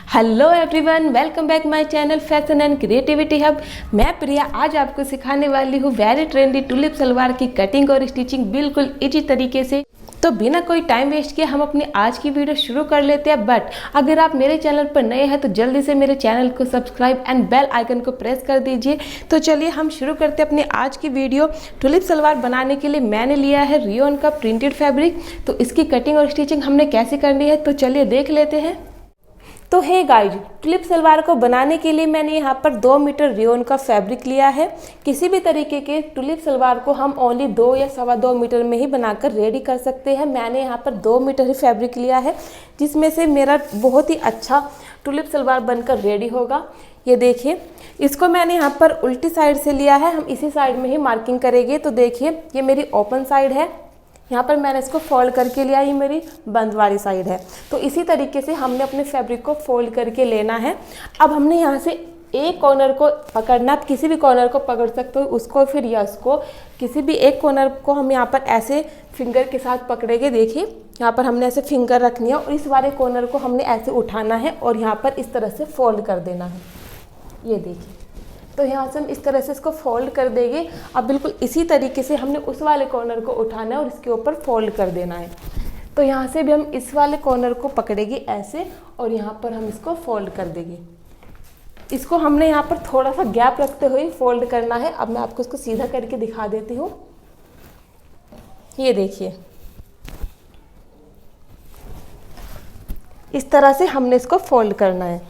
Hello everyone, welcome back my channel fashion and creativity hub. मैं प्रिया आज आपको सिखाने वाली हूँ वेरी ट्रेंडी टुलिप सलवार की कटिंग और स्टिचिंग बिल्कुल इजी तरीके से। तो बिना कोई टाइम वेस्ट किए हम अपनी आज की वीडियो शुरू कर लेते हैं। बट अगर आप मेरे चैनल पर नए हैं तो जल्दी से मेरे चैनल को सब्सक्राइब एंड बेल आइकन को प्रेस कर दीजिए। तो चलिए हम शुरू करते हैं अपनी आज की वीडियो। टुलिप सलवार बनाने के लिए मैंने लिया है रियोन का प्रिंटेड फैब्रिक। तो इसकी कटिंग और स्टिचिंग हमने कैसे करनी है तो चलिए देख लेते हैं। तो हे गाइज, टुलिप सलवार को बनाने के लिए मैंने यहाँ पर 2 मीटर रियोन का फैब्रिक लिया है। किसी भी तरीके के टुलिप सलवार को हम ओनली 2 या 2.25 मीटर में ही बनाकर रेडी कर सकते हैं। मैंने यहाँ पर 2 मीटर ही फैब्रिक लिया है, जिसमें से मेरा बहुत ही अच्छा टुलिप सलवार बनकर रेडी होगा। ये देखिए, इसको मैंने यहाँ पर उल्टी साइड से लिया है। हम इसी साइड में ही मार्किंग करेंगे। तो देखिए, ये मेरी ओपन साइड है, यहाँ पर मैंने इसको फोल्ड करके लिया। ये मेरी बंद वाली साइड है। तो इसी तरीके से हमने अपने फैब्रिक को फोल्ड करके लेना है। अब हमने यहाँ से एक कॉर्नर को पकड़ना। आप किसी भी कॉर्नर को पकड़ सकते हो, उसको फिर या उसको, किसी भी एक कॉर्नर को हम यहाँ पर ऐसे फिंगर के साथ पकड़ेंगे। देखिए, यहाँ पर हमने ऐसे फिंगर रखनी है और इस वाले कॉर्नर को हमने ऐसे उठाना है और यहाँ पर इस तरह से फोल्ड कर देना है। ये देखिए, तो यहाँ से हम इस तरह से इसको फोल्ड कर देंगे। अब बिल्कुल इसी तरीके से हमने उस वाले कॉर्नर को उठाना है और इसके ऊपर फोल्ड कर देना है। तो यहाँ से भी हम इस वाले कॉर्नर को पकड़ेंगे ऐसे और यहाँ पर हम इसको फोल्ड कर देंगे। इसको हमने यहाँ पर थोड़ा सा गैप रखते हुए फोल्ड करना है। अब मैं आपको इसको सीधा करके दिखा देती हूँ। ये देखिए, इस तरह से हमने इसको फोल्ड करना है।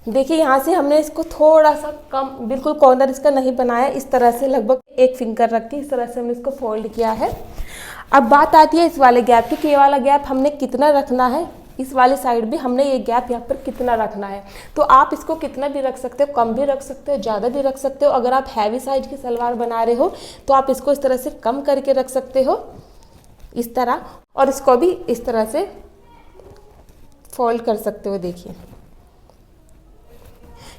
देखिए, यहाँ से हमने इसको थोड़ा सा कम, बिल्कुल कॉर्नर इसका नहीं बनाया। इस तरह से लगभग एक फिंगर रख के इस तरह से हमने इसको फोल्ड किया है। अब बात आती है इस वाले गैप की कि ये वाला गैप हमने कितना रखना है। इस वाले साइड भी हमने ये गैप यहाँ पर कितना रखना है। तो आप इसको कितना भी रख सकते हो, कम भी रख सकते हो, ज़्यादा भी रख सकते हो। अगर आप हैवी साइज की सलवार बना रहे हो तो आप इसको इस तरह से कम करके रख सकते हो, इस तरह, और इसको भी इस तरह से फोल्ड कर सकते हो। देखिए,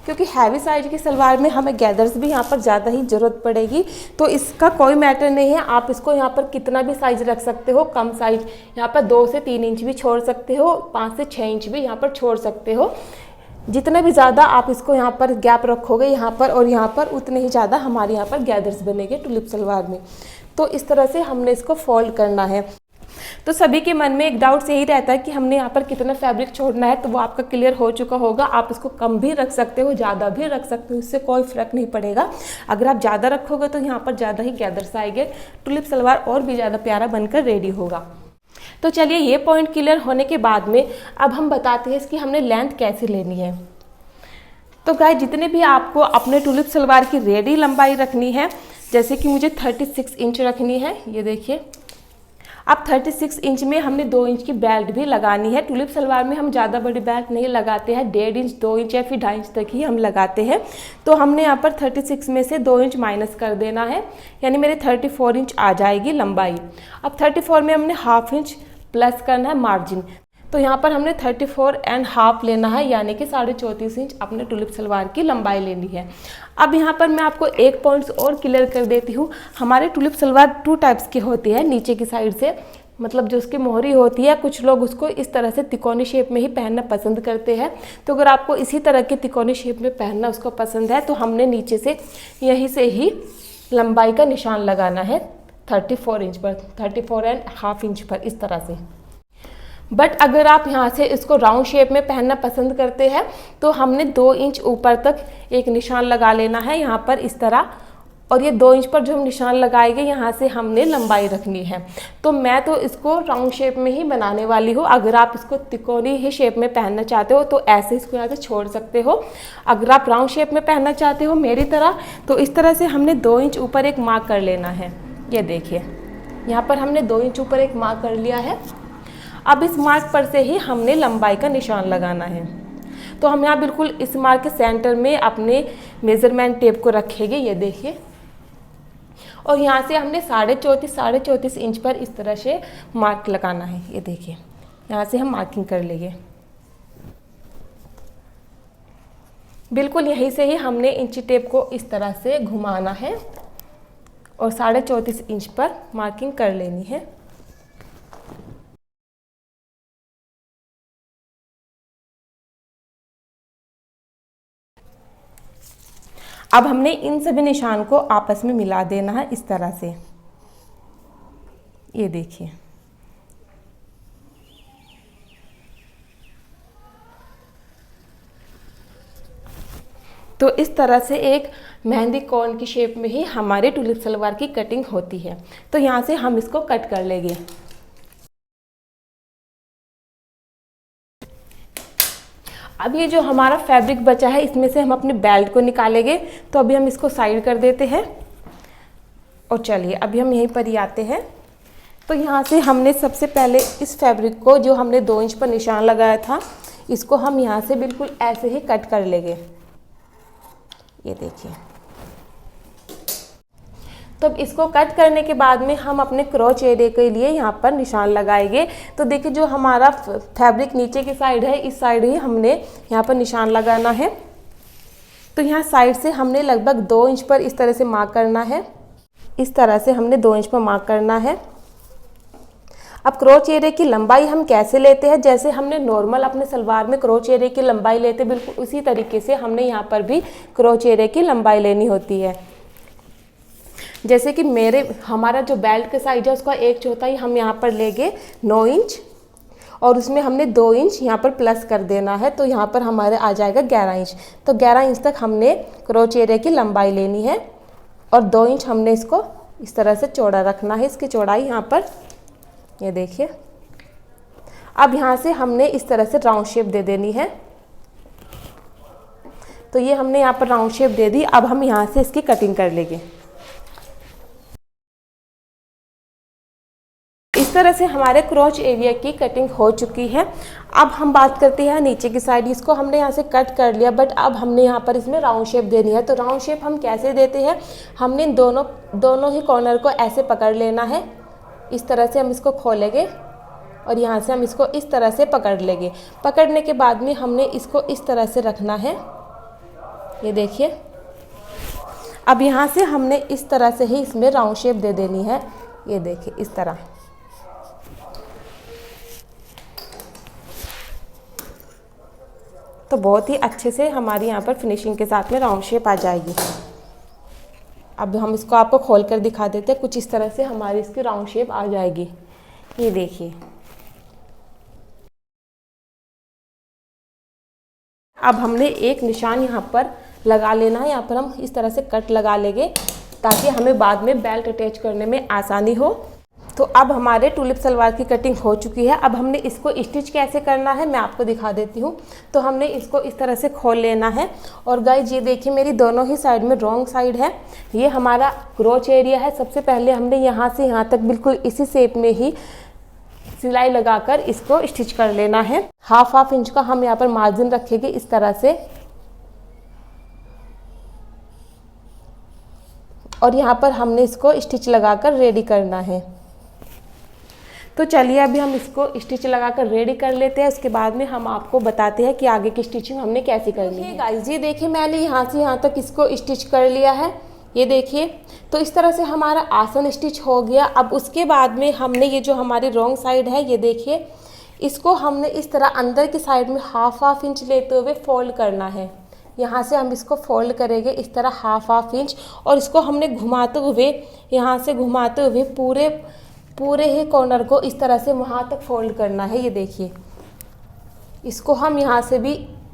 क्योंकि हैवी साइज की सलवार में हमें गैदर्स भी यहाँ पर ज़्यादा ही ज़रूरत पड़ेगी। तो इसका कोई मैटर नहीं है, आप इसको यहाँ पर कितना भी साइज रख सकते हो। कम साइज यहाँ पर 2 से 3 इंच भी छोड़ सकते हो, 5 से 6 इंच भी यहाँ पर छोड़ सकते हो। जितना भी ज़्यादा आप इसको यहाँ पर गैप रखोगे यहाँ पर और यहाँ पर, उतने ही ज़्यादा हमारे यहाँ पर गैदर्स बनेंगे टुलिप सलवार में। तो इस तरह से हमने इसको फोल्ड करना है। तो सभी के मन में एक डाउट यही रहता है कि हमने यहाँ पर कितना फैब्रिक छोड़ना है। तो वो आपका क्लियर हो चुका होगा। आप इसको कम भी रख सकते हो, ज़्यादा भी रख सकते हो, इससे कोई फर्क नहीं पड़ेगा। अगर आप ज़्यादा रखोगे तो यहाँ पर ज़्यादा ही गैदर्स आएंगे, टुलिप सलवार और भी ज़्यादा प्यारा बनकर रेडी होगा। तो चलिए, ये पॉइंट क्लियर होने के बाद में अब हम बताते हैं इसकी हमने लेंथ कैसे लेनी है। तो गाइस, जितने भी आपको अपने टुलिप सलवार की रेडी लंबाई रखनी है, जैसे कि मुझे 36 इंच रखनी है। ये देखिए, अब 36 इंच में हमने 2 इंच की बेल्ट भी लगानी है। टुलिप सलवार में हम ज़्यादा बड़ी बेल्ट नहीं लगाते हैं, 1.5 इंच, 2 इंच या फिर 2.5 इंच तक ही हम लगाते हैं। तो हमने यहाँ पर 36 में से 2 इंच माइनस कर देना है, यानी मेरे 34 इंच आ जाएगी लंबाई। अब 34 में हमने ½ इंच प्लस करना है मार्जिन। तो यहाँ पर हमने 34.5 लेना है, यानी कि 34.5 इंच अपने टुलिप सलवार की लंबाई लेनी है। अब यहाँ पर मैं आपको एक पॉइंट्स और क्लियर कर देती हूँ। हमारे टुलिप सलवार 2 टाइप्स की होती है। नीचे की साइड से, मतलब जो उसकी मोहरी होती है, कुछ लोग उसको इस तरह से तिकोनी शेप में ही पहनना पसंद करते हैं। तो अगर आपको इसी तरह के तिकोनी शेप में पहनना उसको पसंद है तो हमने नीचे से यहीं से ही लंबाई का निशान लगाना है 34 इंच पर, 34.5 इंच पर, इस तरह से। बट अगर आप यहाँ से इसको राउंड शेप में पहनना पसंद करते हैं तो हमने 2 इंच ऊपर तक एक निशान लगा लेना है यहाँ पर, इस तरह। और ये 2 इंच पर जो हम निशान लगाएंगे, यहाँ से हमने लंबाई रखनी है। तो मैं तो इसको राउंड शेप में ही बनाने वाली हूँ। अगर आप इसको तिकोनी ही शेप में पहनना चाहते हो तो ऐसे इसको यहाँ से छोड़ सकते हो। अगर आप राउंड शेप में पहनना चाहते हो मेरी तरह, तो इस तरह से हमने 2 इंच ऊपर एक मार्क कर लेना है। ये देखिए, यहाँ पर हमने 2 इंच ऊपर एक मार्क कर लिया है। अब इस मार्क पर से ही हमने लंबाई का निशान लगाना है। तो हम यहाँ बिल्कुल इस मार्क के सेंटर में अपने मेजरमेंट टेप को रखेंगे। ये देखिए, और यहाँ से हमने 34.5 इंच पर इस तरह से मार्क लगाना है। ये देखिए, यहाँ से हम मार्किंग कर लेंगे। बिल्कुल यहीं से ही हमने इंची टेप को इस तरह से घुमाना है और 34.5 इंच पर मार्किंग कर लेनी है। अब हमने इन सभी निशान को आपस में मिला देना है इस तरह से। ये देखिए, तो इस तरह से एक मेहंदी कोन की शेप में ही हमारे टूलिप सलवार की कटिंग होती है। तो यहाँ से हम इसको कट कर लेंगे। अब ये जो हमारा फैब्रिक बचा है इसमें से हम अपने बेल्ट को निकालेंगे। तो अभी हम इसको साइड कर देते हैं और चलिए अभी हम यहीं पर ही आते हैं। तो यहाँ से हमने सबसे पहले इस फैब्रिक को जो हमने 2 इंच पर निशान लगाया था, इसको हम यहाँ से बिल्कुल ऐसे ही कट कर लेंगे। ये देखिए, तो इसको कट करने के बाद में हम अपने क्रोच एरिया के लिए यहाँ पर निशान लगाएंगे। तो देखिए, जो हमारा फैब्रिक नीचे की साइड है, इस साइड ही हमने यहाँ पर निशान लगाना है। तो यहाँ साइड से हमने लगभग 2 इंच पर इस तरह से मार्क करना है। इस तरह से हमने 2 इंच पर मार्क करना है। अब क्रोच एरिया की लंबाई हम कैसे लेते हैं, जैसे हमने नॉर्मल अपने सलवार में क्रोच एरिया की लंबाई लेते, बिल्कुल उसी तरीके से हमने यहाँ पर भी क्रोच एरिया की लंबाई लेनी होती है। जैसे कि हमारा जो बेल्ट का साइज है उसका 1/4 हम यहाँ पर लेंगे 9 इंच, और उसमें हमने 2 इंच यहाँ पर प्लस कर देना है। तो यहाँ पर हमारे आ जाएगा 11 इंच। तो 11 इंच तक हमने क्रोच एरिया की लंबाई लेनी है और 2 इंच हमने इसको इस तरह से चौड़ा रखना है, इसकी चौड़ाई यहाँ पर। ये देखिए, अब यहाँ से हमने इस तरह से राउंड शेप दे देनी है। तो ये हमने यहाँ पर राउंड शेप दे दी। अब हम यहाँ से इसकी कटिंग कर लेंगे। इस तरह से हमारे क्रोच एरिया की कटिंग हो चुकी है। अब हम बात करते हैं नीचे की साइड। इसको हमने यहाँ से कट कर लिया, बट अब हमने यहाँ पर इसमें राउंड शेप देनी है। तो राउंड शेप हम कैसे देते हैं, हमने दोनों ही कॉर्नर को ऐसे पकड़ लेना है। इस तरह से हम इसको खोलेंगे और यहाँ से हम इसको इस तरह से पकड़ लेंगे। पकड़ने के बाद में हमने इसको इस तरह से रखना है। ये देखिए, अब यहाँ से हमने इस तरह से ही इसमें राउंड शेप दे देनी है। ये देखिए, इस तरह। तो बहुत ही अच्छे से हमारी यहाँ पर फिनिशिंग के साथ में राउंड शेप आ जाएगी। अब हम इसको आपको खोल कर दिखा देते हैं। कुछ इस तरह से हमारी इसकी राउंड शेप आ जाएगी। ये देखिए, अब हमने एक निशान यहाँ पर लगा लेना है। यहाँ पर हम इस तरह से कट लगा लेंगे ताकि हमें बाद में बेल्ट अटैच करने में आसानी हो। तो अब हमारे टूलिप सलवार की कटिंग हो चुकी है। अब हमने इसको स्टिच कैसे करना है मैं आपको दिखा देती हूँ। तो हमने इसको इस तरह से खोल लेना है। और गाइस, ये देखिए, मेरी दोनों ही साइड में रॉन्ग साइड है। ये हमारा क्रोच एरिया है। सबसे पहले हमने यहाँ से यहाँ तक बिल्कुल इसी शेप में ही सिलाई लगाकर इसको स्टिच कर लेना है। हाफ इंच का हम यहाँ पर मार्जिन रखेंगे इस तरह से, और यहाँ पर हमने इसको स्टिच लगाकर रेडी करना है। तो चलिए अभी हम इसको स्टिच लगाकर रेडी कर लेते हैं। उसके बाद में हम आपको बताते हैं कि आगे की स्टिचिंग हमने कैसे करनी है। गाइस, ये देखिए, मैंने यहाँ से यहाँ तक इसको स्टिच कर लिया है। ये देखिए, तो इस तरह से हमारा आसन स्टिच हो गया। अब उसके बाद में हमने ये जो हमारी रॉन्ग साइड है, ये देखिए, इसको हमने इस तरह अंदर की साइड में हाफ इंच लेते हुए फोल्ड करना है। यहाँ से हम इसको फोल्ड करेंगे इस तरह हाफ इंच, और इसको हमने घुमाते हुए, यहाँ से घुमाते हुए पूरे ही कॉर्नर को इस तरह से वहाँ तक फोल्ड करना है। ये देखिए, इसको हम यहाँ से भी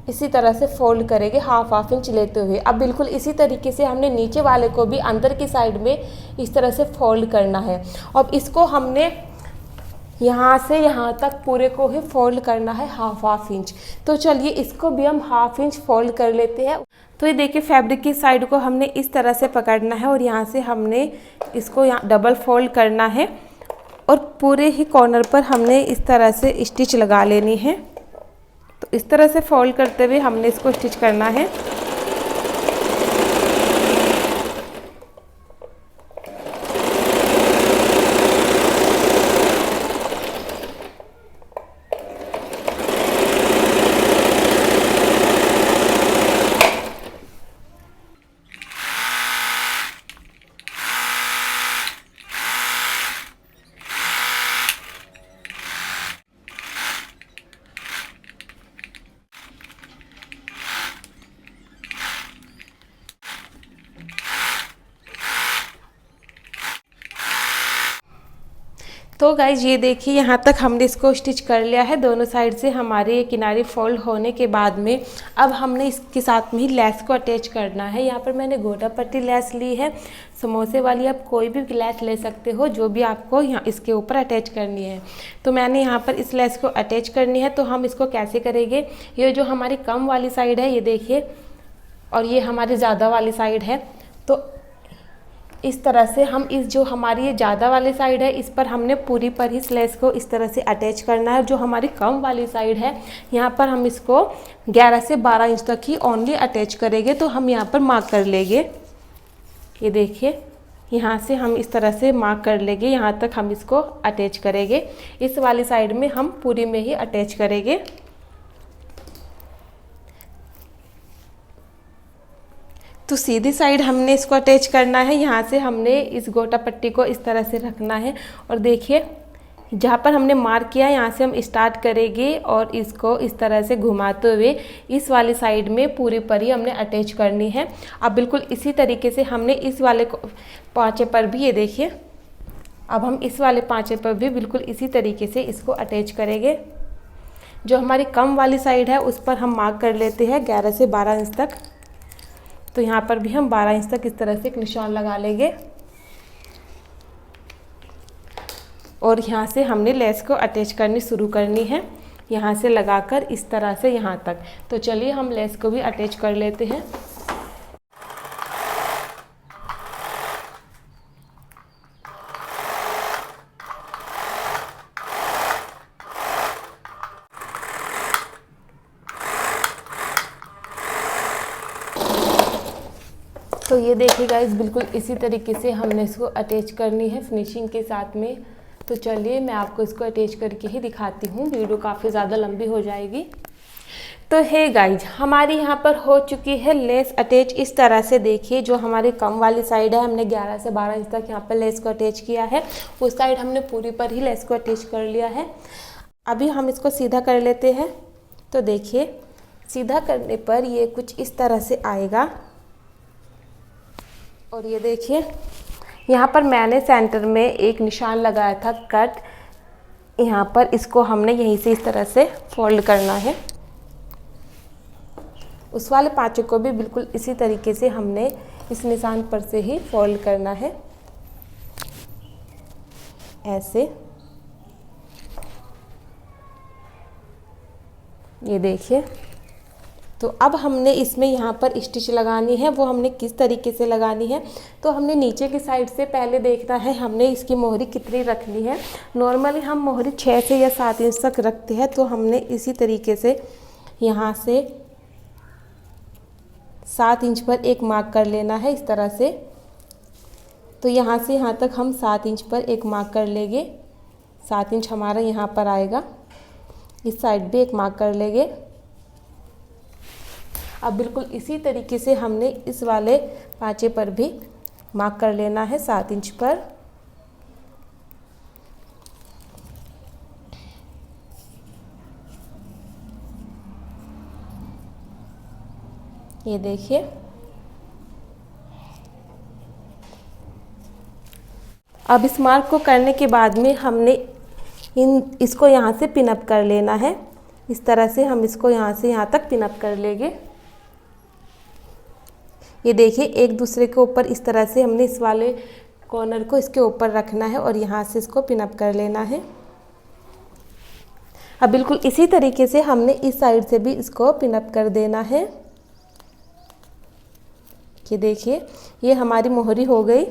इसी तरह से फोल्ड करेंगे हाफ इंच लेते हुए। अब बिल्कुल इसी तरीके से हमने नीचे वाले को भी अंदर की साइड में इस तरह से फोल्ड करना है। अब इसको हमने यहाँ से यहाँ तक पूरे को ही फोल्ड करना है हाफ इंच। तो चलिए इसको भी हम हाफ इंच फोल्ड कर लेते हैं। तो ये देखिए, फैब्रिक की साइड को हमने इस तरह से पकड़ना है और यहाँ से हमने इसको यहाँ डबल फोल्ड करना है और पूरे ही कॉर्नर पर हमने इस तरह से स्टिच लगा लेनी है। तो इस तरह से फोल्ड करते हुए हमने इसको स्टिच करना है। तो गाइज ये देखिए यहाँ तक हमने इसको स्टिच कर लिया है। दोनों साइड से हमारे ये किनारे फोल्ड होने के बाद में अब हमने इसके साथ में ही लेस को अटैच करना है। यहाँ पर मैंने गोटा पट्टी लेस ली है, समोसे वाली। आप कोई भी लेस ले सकते हो जो भी आपको यहाँ इसके ऊपर अटैच करनी है। तो मैंने यहाँ पर इस लेस को अटैच करनी है। तो हम इसको कैसे करेंगे, ये जो हमारी कम वाली साइड है ये देखिए, और ये हमारी ज़्यादा वाली साइड है। तो इस तरह से हम इस जो हमारी ये ज़्यादा वाली साइड है इस पर हमने पूरी पर ही लेस को इस तरह से अटैच करना है। जो हमारी कम वाली साइड है यहाँ पर हम इसको 11 से 12 इंच तक ही ओनली अटैच करेंगे। तो हम यहाँ पर मार्क कर लेंगे, ये देखिए यहाँ से हम इस तरह से मार्क कर लेंगे, यहाँ तक हम इसको अटैच करेंगे। इस वाली साइड में हम पूरी में ही अटैच करेंगे। तो सीधी साइड हमने इसको अटैच करना है। यहाँ से हमने इस गोटा पट्टी को इस तरह से रखना है और देखिए जहाँ पर हमने मार्क किया यहाँ से हम स्टार्ट करेंगे और इसको इस तरह से घुमाते हुए इस वाली साइड में पूरी पर ही हमने अटैच करनी है। अब बिल्कुल इसी तरीके से हमने इस वाले पाँचे पर भी, ये देखिए अब हम इस वाले पाँचे पर भी बिल्कुल इसी तरीके से इसको अटैच करेंगे। जो हमारी कम वाली साइड है उस पर हम मार्क कर लेते हैं 11 से 12 इंच तक। तो यहाँ पर भी हम 12 इंच तक इस तरह से एक निशान लगा लेंगे और यहाँ से हमने लेस को अटैच करनी शुरू करनी है, यहाँ से लगाकर इस तरह से यहाँ तक। तो चलिए हम लेस को भी अटैच कर लेते हैं। तो ये देखिए गाइस बिल्कुल इसी तरीके से हमने इसको अटैच करनी है फिनिशिंग के साथ में। तो चलिए मैं आपको इसको अटैच करके ही दिखाती हूँ, वीडियो काफ़ी ज़्यादा लंबी हो जाएगी। तो हे गाइज हमारी यहाँ पर हो चुकी है लेस अटैच। इस तरह से देखिए जो हमारी कम वाली साइड है हमने 11 से 12 इंच तक यहाँ पर लेस को अटैच किया है, उस साइड हमने पूरी पर ही लेस को अटैच कर लिया है। अभी हम इसको सीधा कर लेते हैं। तो देखिए सीधा करने पर ये कुछ इस तरह से आएगा और ये देखिए यहाँ पर मैंने सेंटर में एक निशान लगाया था कट, यहाँ पर इसको हमने यहीं से इस तरह से फोल्ड करना है। उस वाले पाँचे को भी बिल्कुल इसी तरीके से हमने इस निशान पर से ही फोल्ड करना है, ऐसे। ये देखिए तो अब हमने इसमें यहाँ पर स्टिच लगानी है। वो हमने किस तरीके से लगानी है, तो हमने नीचे की साइड से पहले देखना है हमने इसकी मोहरी कितनी रखनी है। नॉर्मली हम मोहरी 6 से या 7 इंच तक रखते हैं। तो हमने इसी तरीके से यहाँ से 7 इंच पर एक मार्क कर लेना है इस तरह से। तो यहाँ से यहाँ तक हम 7 इंच पर एक मार्क कर लेंगे। 7 इंच हमारा यहाँ पर आएगा। इस साइड भी एक मार्क कर लेंगे। अब बिल्कुल इसी तरीके से हमने इस वाले पाँचे पर भी मार्क कर लेना है 7 इंच पर। ये देखिए अब इस मार्क को करने के बाद में हमने इसको यहाँ से पिन अप कर लेना है। इस तरह से हम इसको यहाँ से यहाँ तक पिन अप कर लेंगे। ये देखिए एक दूसरे के ऊपर इस तरह से हमने इस वाले कॉर्नर को इसके ऊपर रखना है और यहाँ से इसको पिन अप कर लेना है। अब बिल्कुल इसी तरीके से हमने इस साइड से भी इसको पिन अप कर देना है। ये देखिए ये हमारी मोहरी हो गई।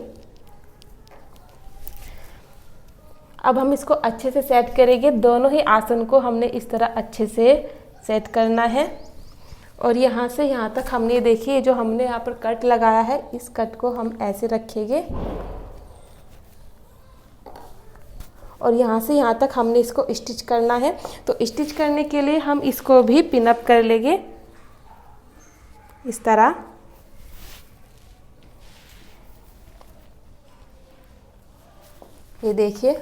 अब हम इसको अच्छे से सेट करेंगे। दोनों ही आसन को हमने इस तरह अच्छे से सेट करना है और यहाँ से यहाँ तक हमने देखिए जो हमने यहाँ पर कट लगाया है इस कट को हम ऐसे रखेंगे और यहाँ से यहाँ तक हमने इसको स्टिच करना है। तो स्टिच करने के लिए हम इसको भी पिन अप कर लेंगे इस तरह। ये देखिए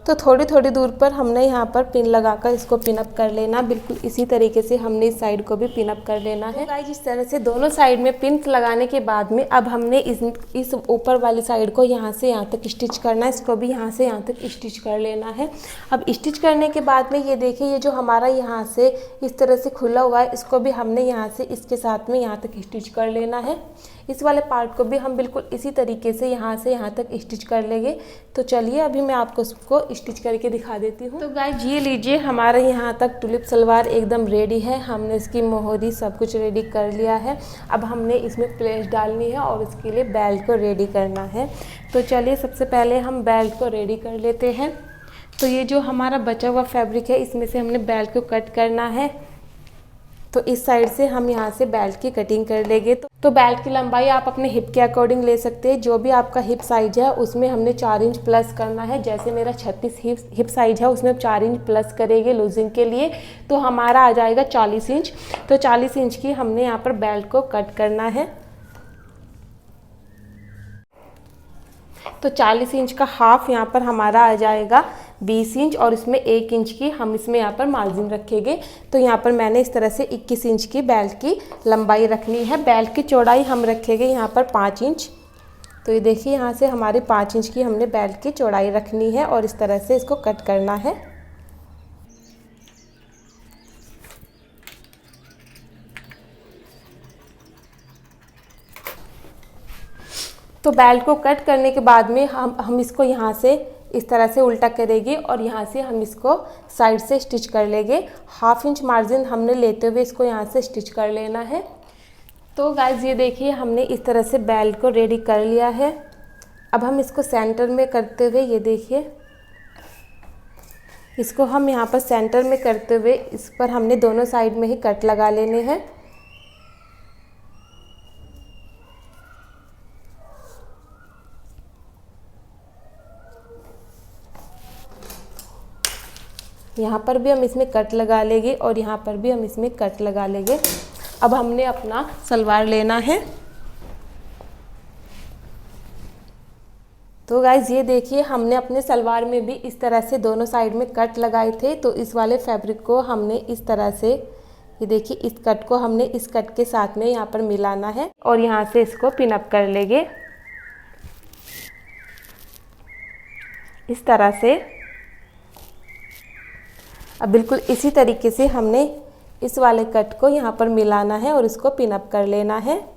तो थोड़ी थोड़ी दूर पर हमने यहाँ पर पिन लगाकर इसको पिन अप कर लेना। बिल्कुल इसी तरीके से हमने इस साइड को भी पिन अप कर लेना है। गाइस इस तरह से दोनों साइड में पिन लगाने के बाद में अब हमने इस ऊपर वाली साइड को यहाँ से यहाँ तक स्टिच करना है। इसको भी यहाँ से यहाँ तक स्टिच कर लेना है। अब स्टिच करने के बाद में ये देखिए, ये जो हमारा यहाँ से इस तरह से खुला हुआ है, इसको भी हमने यहाँ से इसके साथ में यहाँ तक स्टिच कर लेना है। इस वाले पार्ट को भी हम बिल्कुल इसी तरीके से यहाँ तक स्टिच कर लेंगे। तो चलिए अभी मैं आपको उसको स्टिच करके दिखा देती हूँ। तो गाइस ये लीजिए, हमारे यहाँ तक टुलिप सलवार एकदम रेडी है। हमने इसकी मोहरी सब कुछ रेडी कर लिया है। अब हमने इसमें प्लेट्स डालनी है और इसके लिए बेल्ट को रेडी करना है। तो चलिए सबसे पहले हम बेल्ट को रेडी कर लेते हैं। तो ये जो हमारा बचा हुआ फैब्रिक है, इसमें से हमने बेल्ट को कट करना है। तो इस साइड से हम यहाँ से बेल्ट की कटिंग कर लेंगे। तो बेल्ट की लंबाई आप अपने हिप के अकॉर्डिंग ले सकते हैं। जो भी आपका हिप साइज है उसमें हमने 4 इंच प्लस करना है। जैसे मेरा 36 हिप साइज है, उसमें 4 इंच प्लस करेंगे लूजिंग के लिए, तो हमारा आ जाएगा 40 इंच। तो 40 इंच की हमने यहाँ पर बेल्ट को कट करना है। तो 40 इंच का हाफ यहाँ पर हमारा आ जाएगा 20 इंच, और इसमें 1 इंच की हम इसमें यहाँ पर मार्जिन रखेंगे। तो यहाँ पर मैंने इस तरह से 21 इंच की बेल्ट की लंबाई रखनी है। बेल्ट की चौड़ाई हम रखेंगे यहाँ पर 5 इंच। तो ये देखिए, यहाँ से हमारी 5 इंच की हमने बेल्ट की चौड़ाई रखनी है और इस तरह से इसको कट करना है। तो बेल्ट को कट करने के बाद में हम इसको यहाँ से इस तरह से उल्टा करेंगे और यहाँ से हम इसको साइड से स्टिच कर लेंगे। 1/2 इंच मार्जिन हमने लेते हुए इसको यहाँ से स्टिच कर लेना है। तो गाइस ये देखिए, हमने इस तरह से बेल्ट को रेडी कर लिया है। अब हम इसको सेंटर में करते हुए, ये देखिए, इसको हम यहाँ पर सेंटर में करते हुए इस पर हमने दोनों साइड में ही कट लगा लेने हैं। यहाँ पर भी हम इसमें कट लगा लेंगे और यहाँ पर भी हम इसमें कट लगा लेंगे। अब हमने अपना सलवार लेना है। तो गाइज ये देखिए, हमने अपने सलवार में भी इस तरह से दोनों साइड में कट लगाए थे। तो इस वाले फैब्रिक को हमने इस तरह से, ये देखिए, इस कट को हमने इस कट के साथ में यहाँ पर मिलाना है और यहाँ से इसको पिन अप कर लेंगे इस तरह से। अब बिल्कुल इसी तरीके से हमने इस वाले कट को यहाँ पर मिलाना है और इसको पिन अप कर लेना है।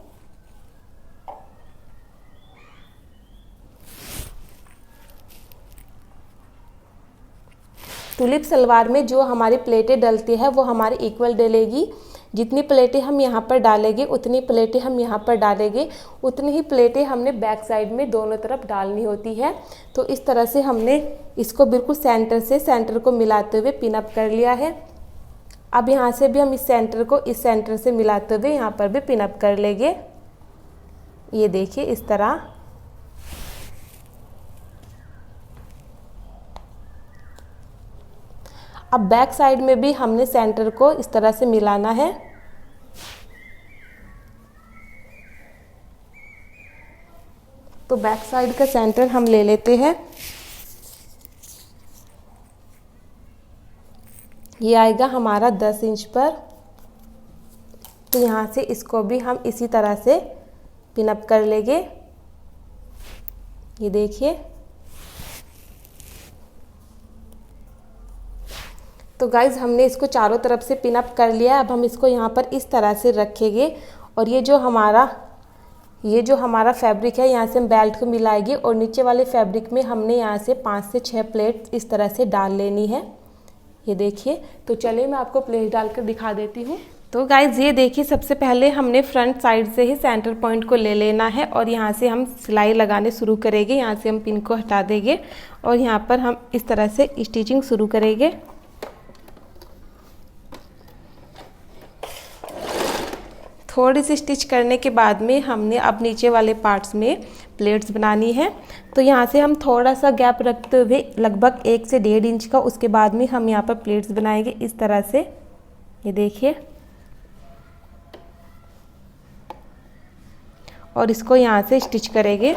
टुलिप सलवार में जो हमारी प्लेटें डलती है वो हमारी इक्वल डलेगी। जितनी प्लेटें हम यहाँ पर डालेंगे उतनी प्लेटें हम यहाँ पर डालेंगे, उतनी ही प्लेटें हमने बैक साइड में दोनों तरफ डालनी होती है। तो इस तरह से हमने इसको बिल्कुल सेंटर को मिलाते हुए पिन अप कर लिया है। अब यहाँ से भी हम इस सेंटर को इस सेंटर से मिलाते हुए यहाँ पर भी पिन अप कर लेंगे। ये देखिए इस तरह। अब बैक साइड में भी हमने सेंटर को इस तरह से मिलाना है। तो बैक साइड का सेंटर हम ले लेते हैं। ये आएगा हमारा 10 इंच पर। तो यहाँ से इसको भी हम इसी तरह से पिन अप कर लेंगे। ये देखिए। तो गाइज़ हमने इसको चारों तरफ से पिन अप कर लिया। अब हम इसको यहाँ पर इस तरह से रखेंगे और ये जो हमारा फैब्रिक है, यहाँ से हम बेल्ट को मिलाएंगे और नीचे वाले फैब्रिक में हमने यहाँ से 5 से 6 प्लेट इस तरह से डाल लेनी है। ये देखिए। तो चलिए मैं आपको प्लेट डालकर दिखा देती हूँ। तो गाइज़ ये देखिए, सबसे पहले हमने फ्रंट साइड से ही सेंटर पॉइंट को ले लेना है और यहाँ से हम सिलाई लगाने शुरू करेंगे। यहाँ से हम पिन को हटा देंगे और यहाँ पर हम इस तरह से स्टिचिंग शुरू करेंगे। थोड़ी सी स्टिच करने के बाद में हमने अब नीचे वाले पार्ट्स में प्लेट्स बनानी है। तो यहाँ से हम थोड़ा सा गैप रखते हुए लगभग 1 से 1.5 इंच का, उसके बाद में हम यहाँ पर प्लेट्स बनाएंगे इस तरह से। ये देखिए। और इसको यहाँ से स्टिच करेंगे।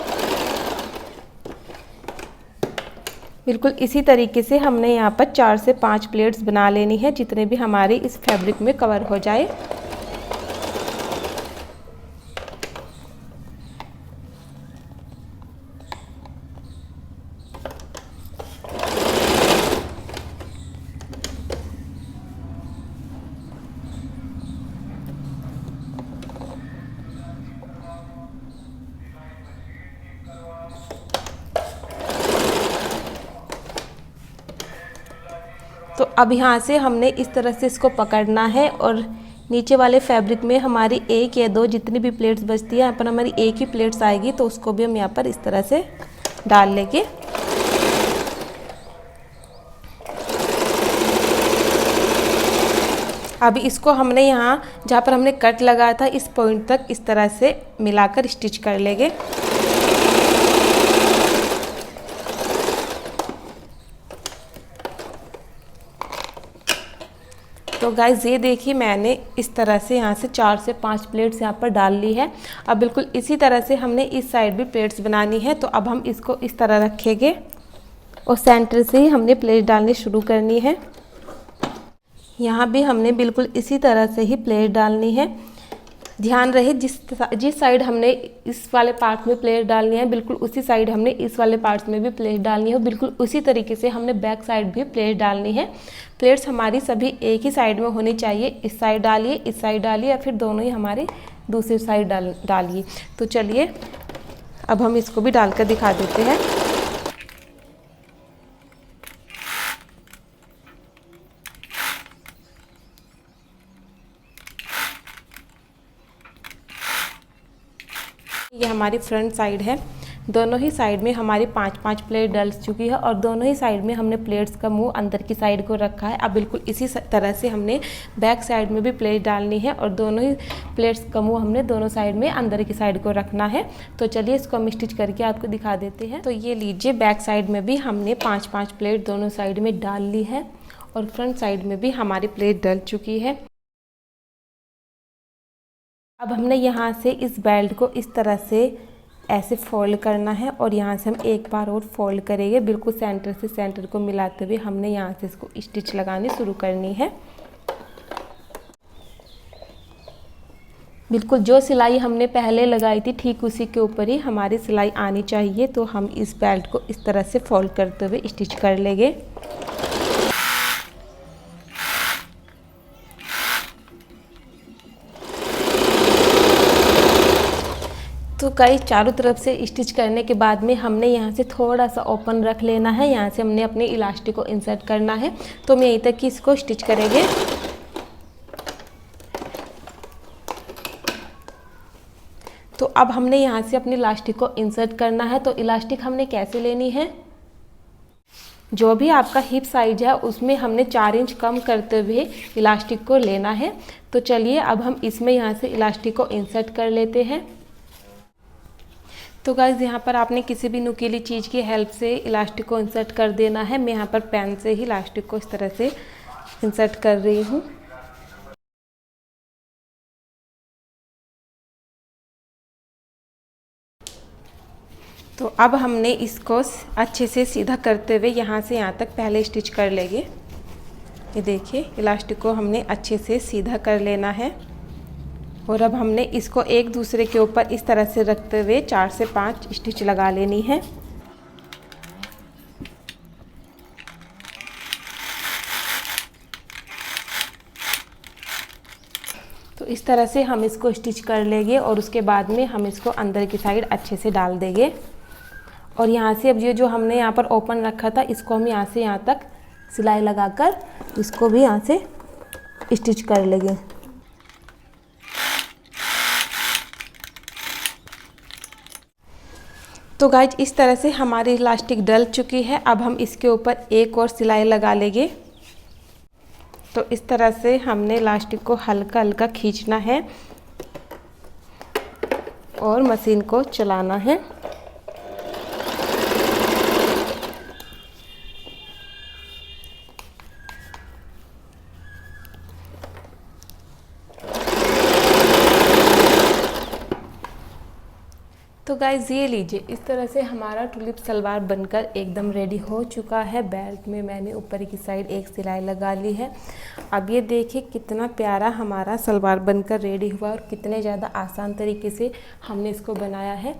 बिल्कुल इसी तरीके से हमने यहाँ पर 4 से 5 प्लेट्स बना लेनी है, जितने भी हमारे इस फैब्रिक में कवर हो जाए। तो अब यहाँ से हमने इस तरह से इसको पकड़ना है और नीचे वाले फैब्रिक में हमारी 1 या 2 जितनी भी प्लेट्स बचती है, यहाँ पर हमारी 1 ही प्लेट्स आएगी, तो उसको भी हम यहाँ पर इस तरह से डाल लेंगे। अभी इसको हमने यहाँ जहाँ पर हमने कट लगाया था इस पॉइंट तक इस तरह से मिलाकर स्टिच कर लेंगे। तो गाइज़ ये देखिए मैंने इस तरह से यहाँ से 4 से 5 प्लेट्स यहाँ पर डाल ली है। अब बिल्कुल इसी तरह से हमने इस साइड भी प्लेट्स बनानी है। तो अब हम इसको इस तरह रखेंगे और सेंटर से ही हमने प्लेट डालनी शुरू करनी है। यहाँ भी हमने बिल्कुल इसी तरह से ही प्लेट डालनी है। ध्यान रहे जिस साइड हमने इस वाले पार्ट में प्लेट डालनी है, बिल्कुल उसी साइड हमने इस वाले पार्ट में भी प्लेट डालनी है। बिल्कुल उसी तरीके से हमने बैक साइड भी प्लेट डालनी है। प्लेट्स हमारी सभी एक ही साइड में होनी चाहिए। इस साइड डालिए, इस साइड डालिए, या फिर दोनों ही हमारी दूसरी साइड डालिए। तो चलिए अब हम इसको भी डालकर दिखा देते हैं। ये हमारी फ्रंट साइड है। दोनों ही साइड में हमारी 5-5 प्लेट डल चुकी है और दोनों ही साइड में हमने प्लेट्स का मुंह अंदर की साइड को रखा है। अब बिल्कुल इसी तरह से हमने बैक साइड में भी प्लेट डालनी है और दोनों ही प्लेट्स का मुंह हमने दोनों साइड में अंदर की साइड को रखना है। तो चलिए इसको हम स्टिच करके आपको दिखा देते हैं। तो ये लीजिए, बैक साइड में भी हमने 5-5 प्लेट दोनों साइड में डाल ली है और फ्रंट साइड में भी हमारी प्लेट डल चुकी है। अब हमने यहाँ से इस बेल्ट को इस तरह से ऐसे फोल्ड करना है और यहाँ से हम एक बार और फोल्ड करेंगे। बिल्कुल सेंटर से सेंटर को मिलाते हुए हमने यहाँ से इसको स्टिच लगानी शुरू करनी है। बिल्कुल जो सिलाई हमने पहले लगाई थी ठीक उसी के ऊपर ही हमारी सिलाई आनी चाहिए। तो हम इस बेल्ट को इस तरह से फोल्ड करते हुए स्टिच कर लेंगे। तो गाइस चारों तरफ से स्टिच करने के बाद में हमने यहाँ से थोड़ा सा ओपन रख लेना है। यहाँ से हमने अपने इलास्टिक को इंसर्ट करना है। तो हम यहीं तक कि इसको स्टिच करेंगे। तो अब हमने यहाँ से अपनी इलास्टिक को इंसर्ट करना है। तो इलास्टिक हमने कैसे लेनी है, जो भी आपका हिप साइज है उसमें हमने 4 इंच कम करते हुए इलास्टिक को लेना है। तो चलिए अब हम इसमें यहाँ से इलास्टिक को इंसर्ट कर लेते हैं। तो गाइज़ यहाँ पर आपने किसी भी नुकीली चीज़ की हेल्प से इलास्टिक को इंसर्ट कर देना है। मैं यहाँ पर पेन से ही इलास्टिक को इस तरह से इंसर्ट कर रही हूँ। तो अब हमने इसको अच्छे से सीधा करते हुए यहाँ से यहाँ तक पहले स्टिच कर लेंगे। ये देखिए इलास्टिक को हमने अच्छे से सीधा कर लेना है और अब हमने इसको एक दूसरे के ऊपर इस तरह से रखते हुए 4 से 5 स्टिच लगा लेनी है। तो इस तरह से हम इसको स्टिच कर लेंगे और उसके बाद में हम इसको अंदर की साइड अच्छे से डाल देंगे। और यहाँ से अब ये जो हमने यहाँ पर ओपन रखा था इसको हम यहाँ से यहाँ तक सिलाई लगाकर इसको भी यहाँ से स्टिच कर लेंगे। तो गाइज इस तरह से हमारी इलास्टिक डल चुकी है। अब हम इसके ऊपर एक और सिलाई लगा लेंगे। तो इस तरह से हमने इलास्टिक को हल्का हल्का खींचना है और मशीन को चलाना है। तो गाइज ये लीजिए, इस तरह से हमारा टुलिप सलवार बनकर एकदम रेडी हो चुका है। बेल्ट में मैंने ऊपर की साइड एक सिलाई लगा ली है। अब ये देखिए कितना प्यारा हमारा सलवार बनकर रेडी हुआ और कितने ज़्यादा आसान तरीके से हमने इसको बनाया है।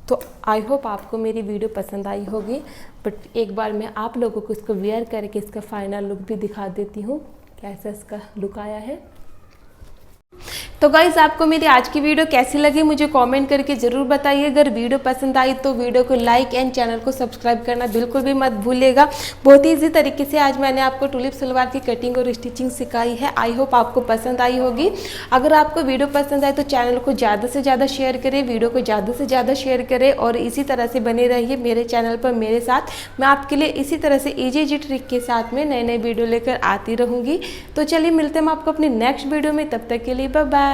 तो आई होप आपको मेरी वीडियो पसंद आई होगी, बट एक बार मैं आप लोगों को इसको वेयर करके इसका फाइनल लुक भी दिखा देती हूँ, कैसा इसका लुक आया है। तो गाइज़ आपको मेरी आज की वीडियो कैसी लगी मुझे कमेंट करके ज़रूर बताइए। अगर वीडियो पसंद आई तो वीडियो को लाइक एंड चैनल को सब्सक्राइब करना बिल्कुल भी मत भूलिएगा। बहुत ही ईजी तरीके से आज मैंने आपको टुलिप सलवार की कटिंग और स्टिचिंग सिखाई है। आई होप आपको पसंद आई होगी। अगर आपको वीडियो पसंद आए तो चैनल को ज़्यादा से ज़्यादा शेयर करें, वीडियो को ज़्यादा से ज़्यादा शेयर करें और इसी तरह से बने रहिए मेरे चैनल पर मेरे साथ। मैं आपके लिए इसी तरह से ईजी ट्रिक के साथ में नए नए वीडियो लेकर आती रहूँगी। तो चलिए मिलते हैं हम आपको अपनी नेक्स्ट वीडियो में, तब तक के लिए बाय बाय।